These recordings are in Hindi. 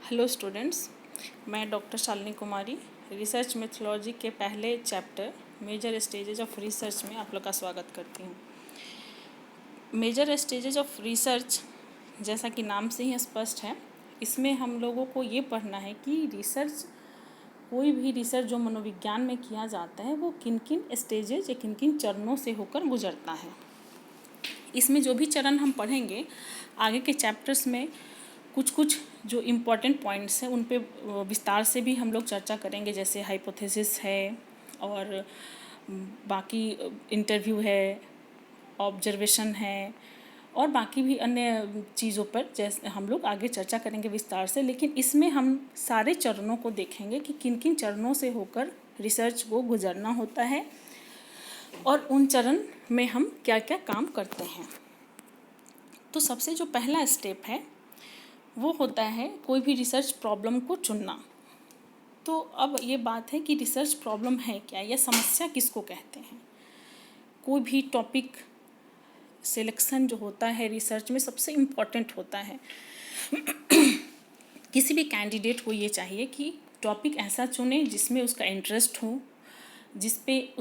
हेलो स्टूडेंट्स, मैं doctor Shalini Kumari research methodology के पहले chapter major stages of research में आप लोग का स्वागत करती हूँ। मेजर स्टेजेज ऑफ रिसर्च जैसा कि नाम से ही स्पष्ट है, इसमें हम लोगों को ये पढ़ना है कि कोई भी रिसर्च जो मनोविज्ञान में किया जाता है वो किन किन स्टेजेज या किन किन चरणों से होकर गुजरता है। इसमें जो भी चरण हम पढ़ेंगे आगे के चैप्टर्स में कुछ जो इम्पोर्टेंट पॉइंट्स हैं उन पे विस्तार से भी हम लोग चर्चा करेंगे, जैसे हाइपोथेसिस है और बाकी इंटरव्यू है, ऑब्जर्वेशन है और बाकी भी अन्य चीज़ों पर जैसे हम लोग आगे चर्चा करेंगे विस्तार से। लेकिन इसमें हम सारे चरणों को देखेंगे कि किन किन चरणों से होकर रिसर्च को गुजरना होता है और उन चरण में हम क्या क्या काम करते हैं। तो सबसे जो पहला स्टेप है वो होता है कोई भी रिसर्च प्रॉब्लम को चुनना। तो अब ये बात है कि रिसर्च प्रॉब्लम है क्या या समस्या किसको कहते हैं। कोई भी टॉपिक सिलेक्शन जो होता है रिसर्च में सबसे इम्पॉर्टेंट होता है। किसी भी कैंडिडेट को ये चाहिए कि टॉपिक ऐसा चुने जिसमें उसका इंटरेस्ट हो, जिस पे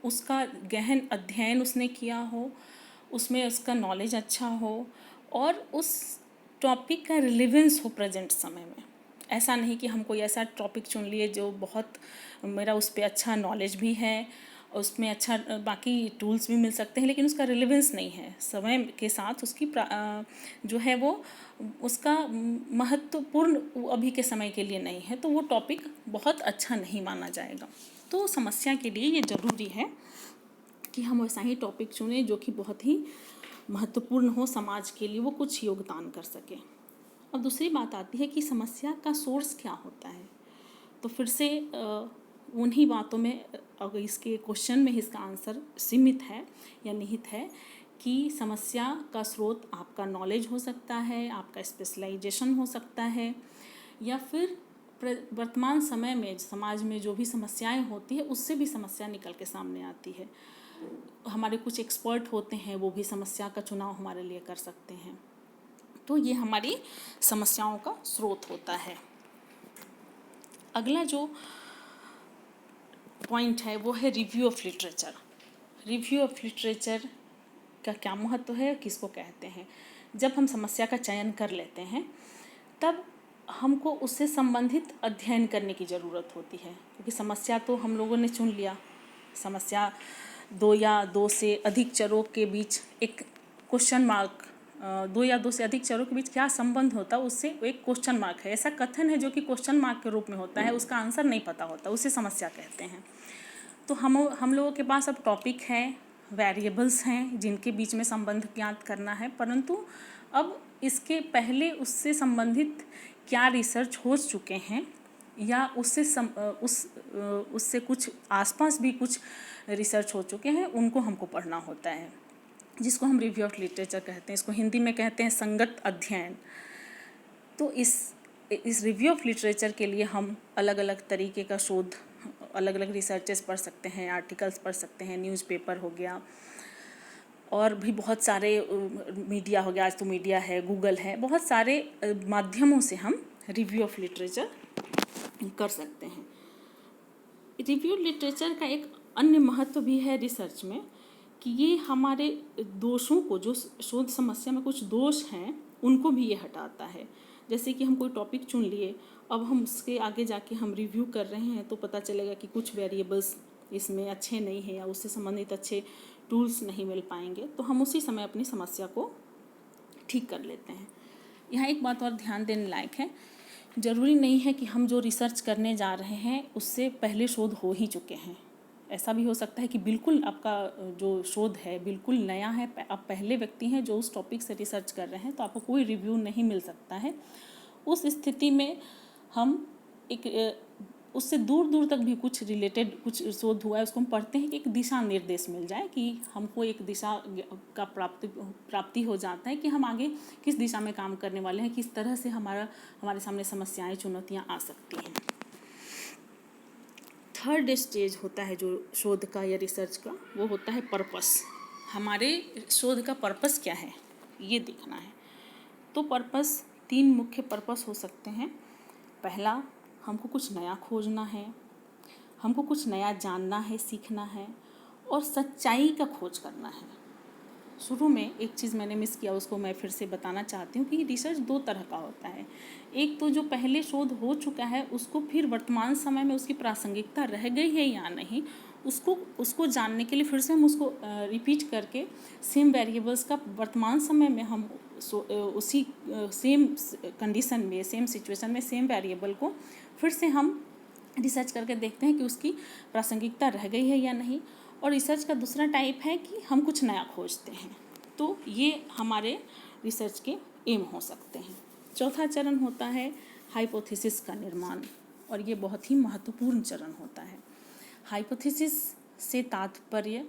उसका गहन अध्ययन उसने किया हो, उसमें उसका नॉलेज अच्छा हो और उस टॉपिक का रिलेवेंस हो प्रेजेंट समय में। ऐसा नहीं कि हम कोई ऐसा टॉपिक चुन लिए जो बहुत मेरा उस पर अच्छा नॉलेज भी है, उसमें अच्छा बाकी टूल्स भी मिल सकते हैं, लेकिन उसका रिलेवेंस नहीं है समय के साथ, उसकी जो है वो उसका महत्वपूर्ण अभी के समय के लिए नहीं है, तो वो टॉपिक बहुत अच्छा नहीं माना जाएगा। तो समस्या के लिए ये ज़रूरी है कि हम वैसा ही टॉपिक चुने जो कि बहुत ही महत्वपूर्ण हो समाज के लिए, वो कुछ योगदान कर सके। अब दूसरी बात आती है कि समस्या का सोर्स क्या होता है। तो फिर से उन्हीं बातों में अगर इसके क्वेश्चन में इसका आंसर सीमित है या निहित है कि समस्या का स्रोत आपका नॉलेज हो सकता है, आपका स्पेशलाइजेशन हो सकता है, या फिर वर्तमान समय में समाज में जो भी समस्याएं होती है उससे भी समस्या निकल के सामने आती है। हमारे कुछ एक्सपर्ट होते हैं, वो भी समस्या का चुनाव हमारे लिए कर सकते हैं। तो ये हमारी समस्याओं का स्रोत होता है। अगला जो पॉइंट है वो है review of literature. Review of literature का क्या महत्व है, किसको कहते हैं। जब हम समस्या का चयन कर लेते हैं तब हमको उससे संबंधित अध्ययन करने की ज़रूरत होती है, क्योंकि समस्या तो हम लोगों ने चुन लिया। समस्या दो या दो से अधिक चरों के बीच एक क्वेश्चन मार्क, दो या दो से अधिक चरों के बीच क्या संबंध होता है उससे एक क्वेश्चन मार्क है, ऐसा कथन है जो कि क्वेश्चन मार्क के रूप में होता है, उसका आंसर नहीं पता होता, उसे समस्या कहते हैं। तो हम लोगों के पास अब टॉपिक है, वेरिएबल्स हैं जिनके बीच में संबंध ज्ञात करना है, परंतु अब इसके पहले उससे संबंधित क्या रिसर्च हो चुके हैं या उससे कुछ आसपास भी कुछ रिसर्च हो चुके हैं, उनको हमको पढ़ना होता है, जिसको हम रिव्यू ऑफ लिटरेचर कहते हैं। इसको हिंदी में कहते हैं संगत अध्ययन। तो इस रिव्यू ऑफ लिटरेचर के लिए हम अलग अलग तरीके का शोध, अलग अलग रिसर्चेस पढ़ सकते हैं, आर्टिकल्स पढ़ सकते हैं, न्यूज़पेपर हो गया और भी बहुत सारे मीडिया हो गया, आज तो मीडिया है, गूगल है, बहुत सारे माध्यमों से हम रिव्यू ऑफ लिटरेचर कर सकते हैं। रिव्यू लिटरेचर का एक अन्य महत्व भी है रिसर्च में कि ये हमारे दोषों को, जो शोध समस्या में कुछ दोष हैं उनको भी ये हटाता है। जैसे कि हम कोई टॉपिक चुन लिए, अब हम उसके आगे जाके हम रिव्यू कर रहे हैं तो पता चलेगा कि कुछ वेरिएबल्स इसमें अच्छे नहीं हैं या उससे संबंधित अच्छे टूल्स नहीं मिल पाएंगे, तो हम उसी समय अपनी समस्या को ठीक कर लेते हैं। यहाँ एक बात और ध्यान देने लायक है, ज़रूरी नहीं है कि हम जो रिसर्च करने जा रहे हैं उससे पहले शोध हो ही चुके हैं। ऐसा भी हो सकता है कि बिल्कुल आपका जो शोध है बिल्कुल नया है, आप पहले व्यक्ति हैं जो उस टॉपिक से रिसर्च कर रहे हैं, तो आपको कोई रिव्यू नहीं मिल सकता है। उस स्थिति में हम उससे दूर दूर तक भी कुछ रिलेटेड कुछ शोध हुआ है उसको हम पढ़ते हैं कि एक दिशा निर्देश मिल जाए, कि हमको एक दिशा का प्राप्ति हो जाता है कि हम आगे किस दिशा में काम करने वाले हैं, किस तरह से हमारे सामने समस्याएं, चुनौतियां आ सकती हैं। थर्ड स्टेज होता है जो शोध का या रिसर्च का, वो होता है पर्पस। हमारे शोध का पर्पस क्या है ये देखना है। तो पर्पस 3 मुख्य पर्पस हो सकते हैं। पहला, हमको कुछ नया खोजना है, हमको कुछ नया जानना है, सीखना है और सच्चाई का खोज करना है। शुरू में एक चीज़ मैंने मिस किया, उसको मैं फिर से बताना चाहती हूँ कि रिसर्च 2 तरह का होता है। एक तो जो पहले शोध हो चुका है उसको फिर वर्तमान समय में उसकी प्रासंगिकता रह गई है या नहीं, उसको जानने के लिए फिर से हम उसको रिपीट करके सेम वेरिएबल्स का वर्तमान समय में हम उसी सेम कंडीशन में, सेम सिचुएशन में सेम वेरिएबल को फिर से हम रिसर्च करके देखते हैं कि उसकी प्रासंगिकता रह गई है या नहीं। और रिसर्च का दूसरा टाइप है कि हम कुछ नया खोजते हैं। तो ये हमारे रिसर्च के एम हो सकते हैं। चौथा चरण होता है हाइपोथेसिस का निर्माण, और ये बहुत ही महत्वपूर्ण चरण होता है। हाइपोथेसिस से तात्पर्य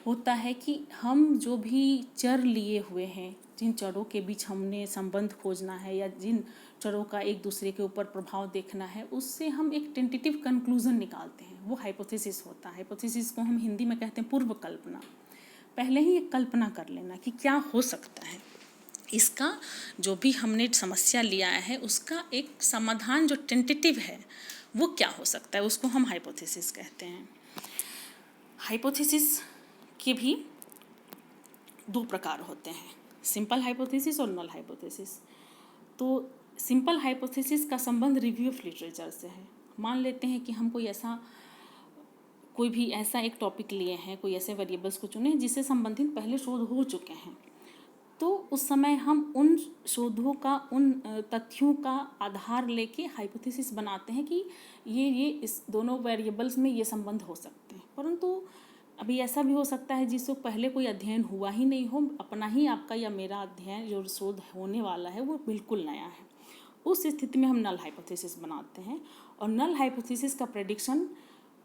होता है कि हम जो भी चर लिए हुए हैं, जिन चरों के बीच हमने संबंध खोजना है या जिन चरों का एक दूसरे के ऊपर प्रभाव देखना है, उससे हम एक टेंटेटिव कंक्लूजन निकालते हैं, वो हाइपोथेसिस होता है। हाइपोथेसिस को हम हिंदी में कहते हैं पूर्व कल्पना। पहले ही एक कल्पना कर लेना कि क्या हो सकता है, इसका जो भी हमने समस्या लिया है उसका एक समाधान जो टेंटेटिव है वो क्या हो सकता है, उसको हम हाइपोथेसिस कहते हैं। हाइपोथेसिस के भी 2 प्रकार होते हैं, सिंपल हाइपोथेसिस और नल हाइपोथेसिस। तो सिंपल हाइपोथेसिस का संबंध रिव्यू ऑफ लिटरेचर से है। मान लेते हैं कि हम कोई भी ऐसा एक टॉपिक लिए हैं, कोई ऐसे वेरिएबल्स को चुने जिससे संबंधित पहले शोध हो चुके हैं, तो उस समय हम उन शोधों का, उन तथ्यों का आधार लेके हाइपोथेसिस बनाते हैं कि ये इस दोनों वेरिएबल्स में ये संबंध हो सकते हैं। परंतु अभी ऐसा भी हो सकता है जिससे पहले कोई अध्ययन हुआ ही नहीं हो, अपना ही आपका या मेरा अध्ययन जो शोध होने वाला है वो बिल्कुल नया है। उस स्थिति में हम नल हाइपोथेसिस बनाते हैं। और नल हाइपोथेसिस का प्रेडिक्शन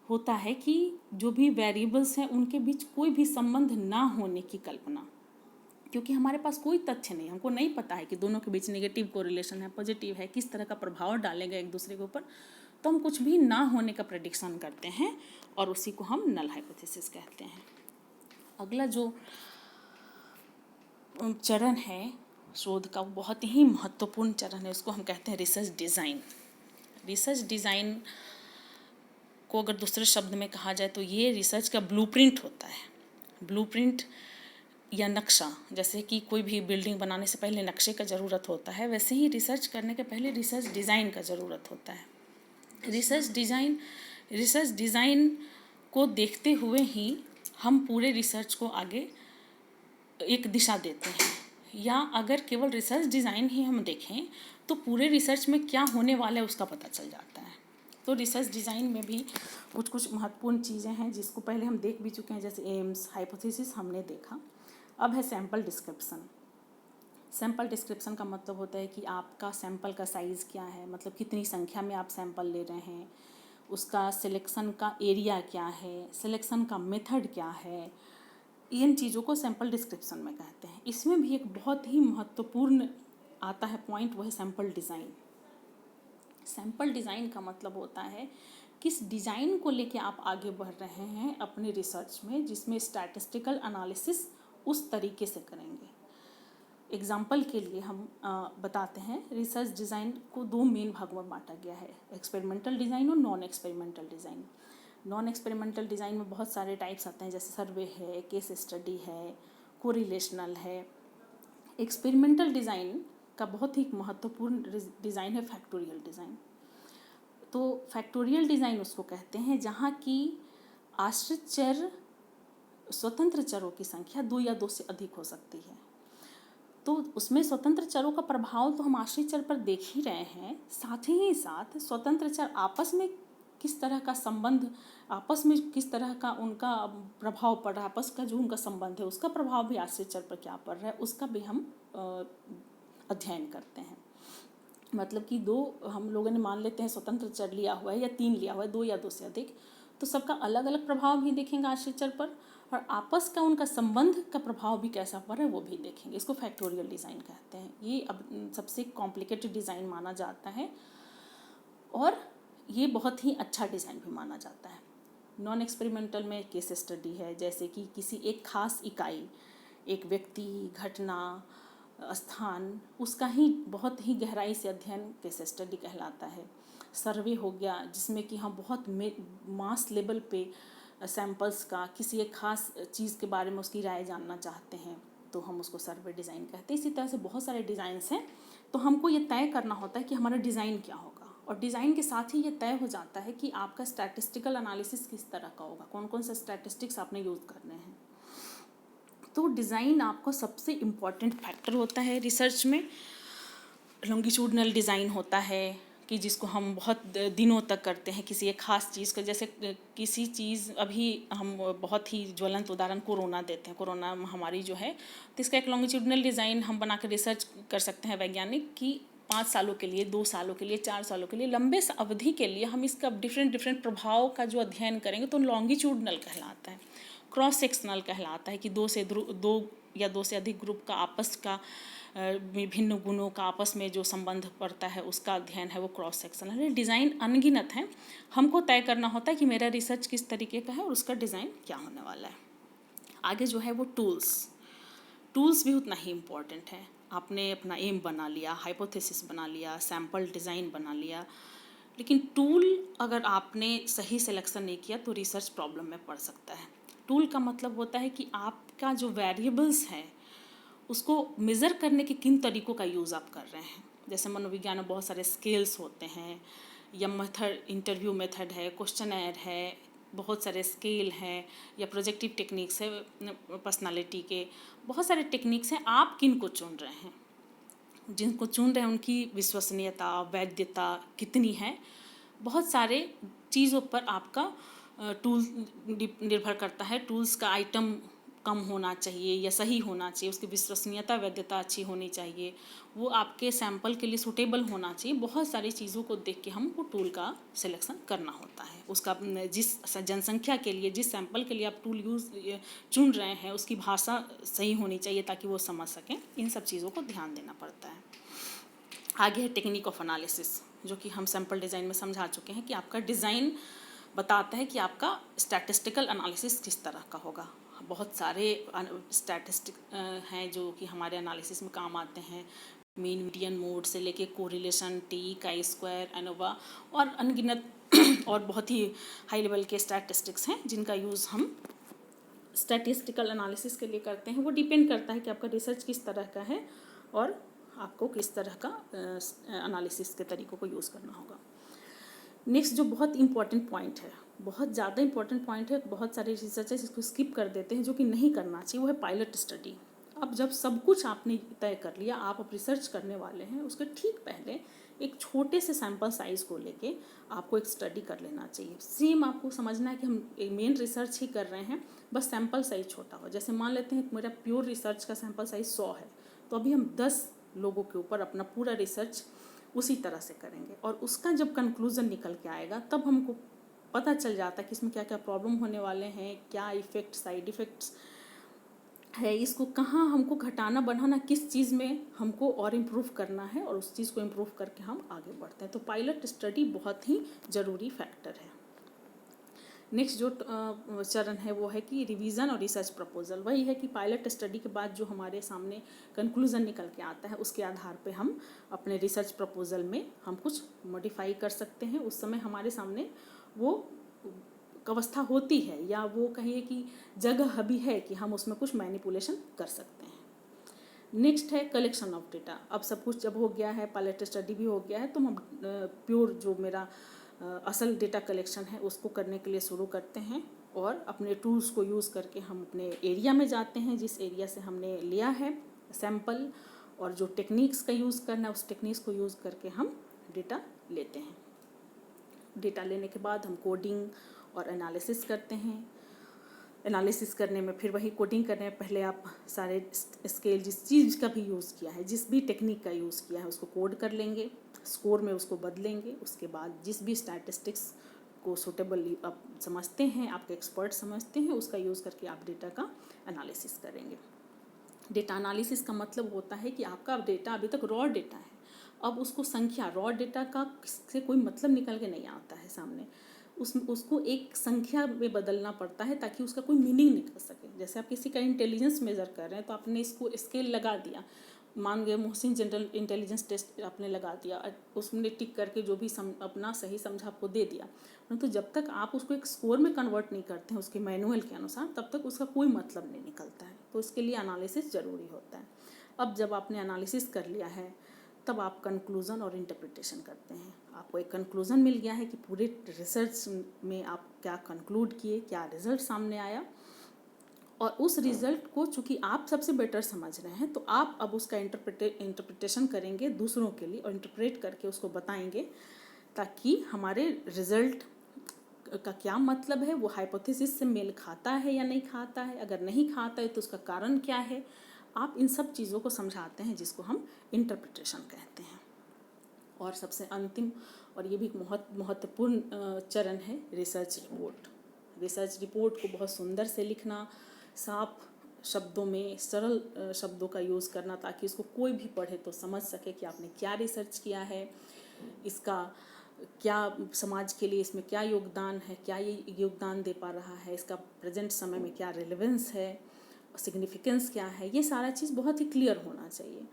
होता है कि जो भी वेरिएबल्स हैं उनके बीच कोई भी संबंध ना होने की कल्पना, क्योंकि हमारे पास कोई तथ्य नहीं, हमको नहीं पता है कि दोनों के बीच नेगेटिव कोरिलेशन है, पॉजिटिव है, किस तरह का प्रभाव डालेगा एक दूसरे के ऊपर, तो हम कुछ भी ना होने का प्रेडिक्शन करते हैं और उसी को हम नल हाइपोथेसिस कहते हैं। अगला जो चरण है शोध का, बहुत ही महत्वपूर्ण चरण है, उसको हम कहते हैं रिसर्च डिज़ाइन। रिसर्च डिज़ाइन को अगर दूसरे शब्द में कहा जाए तो ये रिसर्च का ब्लूप्रिंट होता है। ब्लूप्रिंट या नक्शा, जैसे कि कोई भी बिल्डिंग बनाने से पहले नक्शे का ज़रूरत होता है, वैसे ही रिसर्च करने के पहले रिसर्च डिज़ाइन का ज़रूरत होता है। रिसर्च डिज़ाइन को देखते हुए ही हम पूरे रिसर्च को आगे एक दिशा देते हैं। या अगर केवल रिसर्च डिज़ाइन ही हम देखें तो पूरे रिसर्च में क्या होने वाला है उसका पता चल जाता है। तो रिसर्च डिज़ाइन में भी कुछ महत्वपूर्ण चीज़ें हैं जिसको पहले हम देख भी चुके हैं, जैसे एम्स, हाइपोथेसिस हमने देखा। अब है सैम्पल डिस्क्रिप्शन। सैम्पल डिस्क्रिप्शन का मतलब होता है कि आपका सैम्पल का साइज़ क्या है, मतलब कितनी संख्या में आप सैम्पल ले रहे हैं, उसका सिलेक्शन का एरिया क्या है, सिलेक्शन का मेथड क्या है, इन चीज़ों को सैम्पल डिस्क्रिप्शन में कहते हैं। इसमें भी एक बहुत ही महत्वपूर्ण आता है पॉइंट, वह है सैम्पल डिज़ाइन। सैम्पल डिज़ाइन का मतलब होता है किस डिज़ाइन को लेके आप आगे बढ़ रहे हैं अपने रिसर्च में, जिसमें स्टैटिस्टिकल एनालिसिस उस तरीके से करेंगे। एग्जाम्पल के लिए हम बताते हैं, रिसर्च डिज़ाइन को 2 मेन भागों में बांटा गया है, एक्सपेरिमेंटल डिज़ाइन और non experimental design. Non experimental design में बहुत सारे टाइप्स आते हैं, जैसे सर्वे है, केस स्टडी है, कोरिलेशनल है। एक्सपेरिमेंटल डिज़ाइन का बहुत ही महत्वपूर्ण डिज़ाइन है फैक्टोरियल डिज़ाइन। तो फैक्टोरियल डिज़ाइन उसको कहते हैं जहाँ की आश्रित चर, स्वतंत्र चरों की संख्या 2 या 2 से अधिक हो सकती है। तो उसमें स्वतंत्र चरों का प्रभाव तो हम आश्रित चर पर देख ही रहे हैं, साथ ही साथ स्वतंत्र चर आपस में किस तरह का संबंध, आपस में किस तरह का उनका प्रभाव पड़ रहा है, आपस का जो उनका संबंध है उसका प्रभाव भी आश्रित चर पर क्या पड़ रहा है, उसका भी हम अध्ययन करते हैं। मतलब कि 2 हम लोगों ने मान लेते हैं स्वतंत्र चर लिया हुआ है या 3 लिया हुआ है, 2 या 2 से अधिक, तो सबका अलग अलग प्रभाव भी देखेंगे आश्रित चर पर, और आपस का उनका संबंध का प्रभाव भी कैसा पड़ रहा है वो भी देखेंगे। इसको फैक्टोरियल डिज़ाइन कहते हैं। ये अब सबसे कॉम्प्लिकेटेड डिज़ाइन माना जाता है और ये बहुत ही अच्छा डिज़ाइन भी माना जाता है। नॉन एक्सपेरिमेंटल में केस स्टडी है, जैसे कि किसी एक खास इकाई, एक व्यक्ति, घटना, स्थान, उसका ही बहुत ही गहराई से अध्ययन केस स्टडी कहलाता है। सर्वे हो गया जिसमें कि हम बहुत मास लेवल पे सैंपल्स का किसी एक खास चीज़ के बारे में उसकी राय जानना चाहते हैं तो हम उसको सर्वे डिज़ाइन कहते हैं। इसी तरह से बहुत सारे डिज़ाइंस हैं, तो हमको ये तय करना होता है कि हमारा डिज़ाइन क्या होगा, और डिज़ाइन के साथ ही ये तय हो जाता है कि आपका स्टैटिस्टिकल एनालिसिस किस तरह का होगा, कौन कौन सा स्टैटिस्टिक्स आपने यूज़ करने हैं। तो डिज़ाइन आपको सबसे इम्पॉर्टेंट फैक्टर होता है रिसर्च में। लॉन्गिट्यूडनल डिज़ाइन होता है कि जिसको हम बहुत दिनों तक करते हैं किसी एक ख़ास चीज़ का, जैसे किसी चीज़, अभी हम बहुत ही ज्वलंत उदाहरण कोरोना देते हैं, कोरोना महामारी जो है, तो इसका एक लॉन्गिट्यूडनल डिज़ाइन हम बना कर रिसर्च कर सकते हैं वैज्ञानिक कि 5 सालों के लिए, 2 सालों के लिए, 4 सालों के लिए, लंबे अवधि के लिए हम इसका डिफरेंट प्रभाव का जो अध्ययन करेंगे तो लॉन्गिट्यूडनल कहलाता है। क्रॉस सेक्शनल कहलाता है कि दो या दो से अधिक ग्रुप का आपस का विभिन्न गुणों का आपस में जो संबंध पड़ता है उसका अध्ययन है वो क्रॉस सेक्शनल है। डिज़ाइन अनगिनत है, हमको तय करना होता है कि मेरा रिसर्च किस तरीके का है और उसका डिज़ाइन क्या होने वाला है। आगे जो है वो टूल्स भी उतना ही इम्पोर्टेंट है। आपने अपना एम बना लिया, हाइपोथेसिस बना लिया, सैम्पल डिज़ाइन बना लिया, लेकिन टूल अगर आपने सही सिलेक्शन नहीं किया तो रिसर्च प्रॉब्लम में पड़ सकता है। टूल का मतलब होता है कि आपका जो वेरिएबल्स है उसको मेज़र करने के किन तरीक़ों का यूज़ आप कर रहे हैं। जैसे मनोविज्ञान में बहुत सारे स्केल्स होते हैं, या मेथड, इंटरव्यू मेथड है, क्वेश्चनर है, बहुत सारे स्केल हैं, या प्रोजेक्टिव टेक्निक्स है, पर्सनालिटी के बहुत सारे टेक्निक्स हैं। आप किन को चुन रहे हैं, जिनको चुन रहे हैं उनकी विश्वसनीयता, वैधता कितनी है, बहुत सारे चीज़ों पर आपका टूल निर्भर करता है। टूल्स का आइटम कम होना चाहिए या सही होना चाहिए, उसकी विश्वसनीयता, वैधता अच्छी होनी चाहिए, वो आपके सैंपल के लिए सूटेबल होना चाहिए। बहुत सारी चीज़ों को देख के हमको टूल का सिलेक्शन करना होता है। उसका जिस जनसंख्या के लिए, जिस सैंपल के लिए आप टूल चुन रहे हैं उसकी भाषा सही होनी चाहिए ताकि वो समझ सकें। इन सब चीज़ों को ध्यान देना पड़ता है। आगे है टेक्निक ऑफ एनालिसिस, जो कि हम सैंपल डिज़ाइन में समझा चुके हैं कि आपका डिज़ाइन बताता है कि आपका स्टैटिस्टिकल एनालिसिस किस तरह का होगा। बहुत सारे स्टैटिस्टिक हैं जो कि हमारे एनालिसिस में काम आते हैं, मीन, मीडियन, मोड से लेके correlation, T, chi square, ANOVA और अनगिनत और बहुत ही हाई लेवल के स्टैटिस्टिक्स हैं जिनका यूज़ हम स्टैटिस्टिकल एनालिसिस के लिए करते हैं। वो डिपेंड करता है कि आपका रिसर्च किस तरह का है और आपको किस तरह का एनालिसिस के तरीक़ों को यूज़ करना होगा। नेक्स्ट जो बहुत इंपॉर्टेंट पॉइंट है, बहुत ज़्यादा इंपॉर्टेंट पॉइंट है, बहुत सारे रिसर्चर्स इसको स्किप कर देते हैं, जो कि नहीं करना चाहिए, वो है पायलट स्टडी। अब जब सब कुछ आपने तय कर लिया, आप अब रिसर्च करने वाले हैं, उसके ठीक पहले एक छोटे से सैंपल साइज़ को लेके आपको एक स्टडी कर लेना चाहिए। सेम आपको समझना है कि हम मेन रिसर्च ही कर रहे हैं, बस सैंपल साइज़ छोटा हो। जैसे मान लेते हैं मेरा प्योर रिसर्च का सैंपल साइज़ 100 है, तो अभी हम 10 लोगों के ऊपर अपना पूरा रिसर्च उसी तरह से करेंगे, और उसका जब कंक्लूज़न निकल के आएगा तब हमको पता चल जाता है कि इसमें क्या क्या प्रॉब्लम होने वाले हैं, क्या इफ़ेक्ट, साइड इफ़ेक्ट्स है, इसको कहाँ हमको घटाना बढ़ाना, किस चीज़ में हमको और इम्प्रूव करना है, और उस चीज़ को इम्प्रूव करके हम आगे बढ़ते हैं। तो पायलट स्टडी बहुत ही ज़रूरी फैक्टर है। नेक्स्ट जो चरण है वो है कि रिवीजन और रिसर्च प्रपोजल। वही है कि पायलट स्टडी के बाद जो हमारे सामने कंक्लूज़न निकल के आता है उसके आधार पे हम अपने रिसर्च प्रपोजल में हम कुछ मॉडिफाई कर सकते हैं। उस समय हमारे सामने वो अवस्था होती है, या वो कहिए कि जगह भी है कि हम उसमें कुछ मैनिपुलेशन कर सकते हैं। नेक्स्ट है कलेक्शन ऑफ डेटा। अब सब कुछ जब हो गया है, पायलट स्टडी भी हो गया है, तो हम प्योर जो मेरा असल डेटा कलेक्शन है उसको करने के लिए शुरू करते हैं, और अपने टूल्स को यूज़ करके हम अपने एरिया में जाते हैं जिस एरिया से हमने लिया है सैंपल, और जो टेक्निक्स का यूज़ करना है उस टेक्निक्स को यूज़ करके हम डेटा लेते हैं। डेटा लेने के बाद हम कोडिंग और एनालिसिस करते हैं। एनालिसिस करने में फिर वही कोडिंग करने में पहले आप सारे स्केल जिस चीज़ का भी यूज़ किया है, जिस भी टेक्निक का यूज़ किया है उसको कोड कर लेंगे, स्कोर में उसको बदलेंगे। उसके बाद जिस भी स्टैटिस्टिक्स को सूटेबल आप समझते हैं, आपके एक्सपर्ट समझते हैं, उसका यूज़ करके आप डेटा का एनालिसिस करेंगे। डेटा एनालिसिस का मतलब होता है कि आपका डेटा अभी तक रॉ डेटा है, अब उसको संख्या, रॉ डेटा का से कोई मतलब निकल के नहीं आता है सामने, उसको एक संख्या में बदलना पड़ता है ताकि उसका कोई मीनिंग निकल सके। जैसे आप किसी का इंटेलिजेंस मेज़र कर रहे हैं तो आपने इसको स्केल लगा दिया, मान गए मोहसिन जनरल इंटेलिजेंस टेस्ट आपने लगा दिया, उसमें टिक करके जो भी अपना सही समझा आपको दे दिया, परंतु जब तक आप उसको एक स्कोर में कन्वर्ट नहीं करते हैं उसके मैनुअल के अनुसार, तब तक उसका कोई मतलब नहीं निकलता है। तो इसके लिए एनालिसिस ज़रूरी होता है। अब जब आपने एनालिसिस कर लिया है, तब आप कंक्लूज़न और इंटरप्रिटेशन करते हैं। आपको एक कंक्लूज़न मिल गया है कि पूरे रिसर्च में आप क्या कंक्लूड किए, क्या रिजल्ट सामने आया, और उस रिज़ल्ट को चूँकि आप सबसे बेटर समझ रहे हैं, तो आप अब उसका इंटरप्रिटेशन करेंगे दूसरों के लिए और इंटरप्रेट करके उसको बताएंगे, ताकि हमारे रिज़ल्ट का क्या मतलब है, वो हाइपोथेसिस से मेल खाता है या नहीं खाता है, अगर नहीं खाता है तो उसका कारण क्या है। आप इन सब चीज़ों को समझाते हैं, जिसको हम इंटरप्रिटेशन कहते हैं। और सबसे अंतिम और ये भी महत्वपूर्ण चरण है रिसर्च रिपोर्ट। रिसर्च रिपोर्ट को बहुत सुंदर से लिखना, साफ शब्दों में सरल शब्दों का यूज़ करना, ताकि इसको कोई भी पढ़े तो समझ सके कि आपने क्या रिसर्च किया है, इसका क्या समाज के लिए इसमें क्या योगदान है, क्या ये योगदान दे पा रहा है, इसका प्रेजेंट समय में क्या रिलेवेंस है, सिग्निफिकेंस क्या है, ये सारा चीज़ बहुत ही क्लियर होना चाहिए।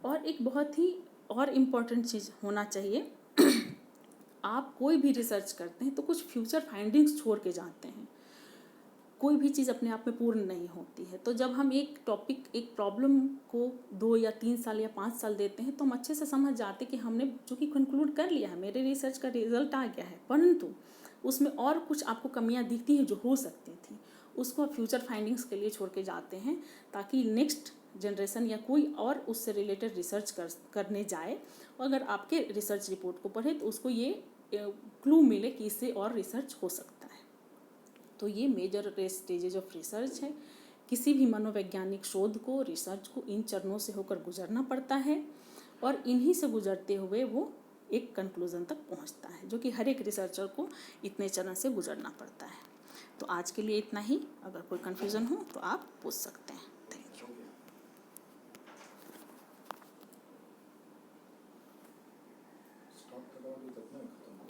और एक बहुत ही और इम्पॉर्टेंट चीज़ होना चाहिए, आप कोई भी रिसर्च करते हैं तो कुछ फ्यूचर फाइंडिंग्स छोड़ के जाते हैं। कोई भी चीज़ अपने आप में पूर्ण नहीं होती है। तो जब हम एक टॉपिक, एक प्रॉब्लम को 2 या 3 साल या 5 साल देते हैं, तो हम अच्छे से समझ जाते हैं कि हमने जो कि कंक्लूड कर लिया है, मेरे रिसर्च का रिजल्ट आ गया है, परंतु उसमें और कुछ आपको कमियां दिखती हैं जो हो सकती थी, उसको आप फ्यूचर फाइंडिंग्स के लिए छोड़ के जाते हैं, ताकि नेक्स्ट जनरेशन या कोई और उससे रिलेटेड रिसर्च करने जाए, और अगर आपके रिसर्च रिपोर्ट को पढ़े तो उसको ये क्लू मिले कि इससे और रिसर्च हो सकता है। तो ये मेजर स्टेजेज ऑफ रिसर्च है। किसी भी मनोवैज्ञानिक शोध को, रिसर्च को इन चरणों से होकर गुजरना पड़ता है, और इन्हीं से गुजरते हुए वो एक कंक्लूज़न तक पहुंचता है, जो कि हर एक रिसर्चर को इतने चरण से गुजरना पड़ता है। तो आज के लिए इतना ही। अगर कोई कन्फ्यूज़न हो तो आप पूछ सकते हैं। Thank you. स्टॉप करवा दी तब ना खत्म।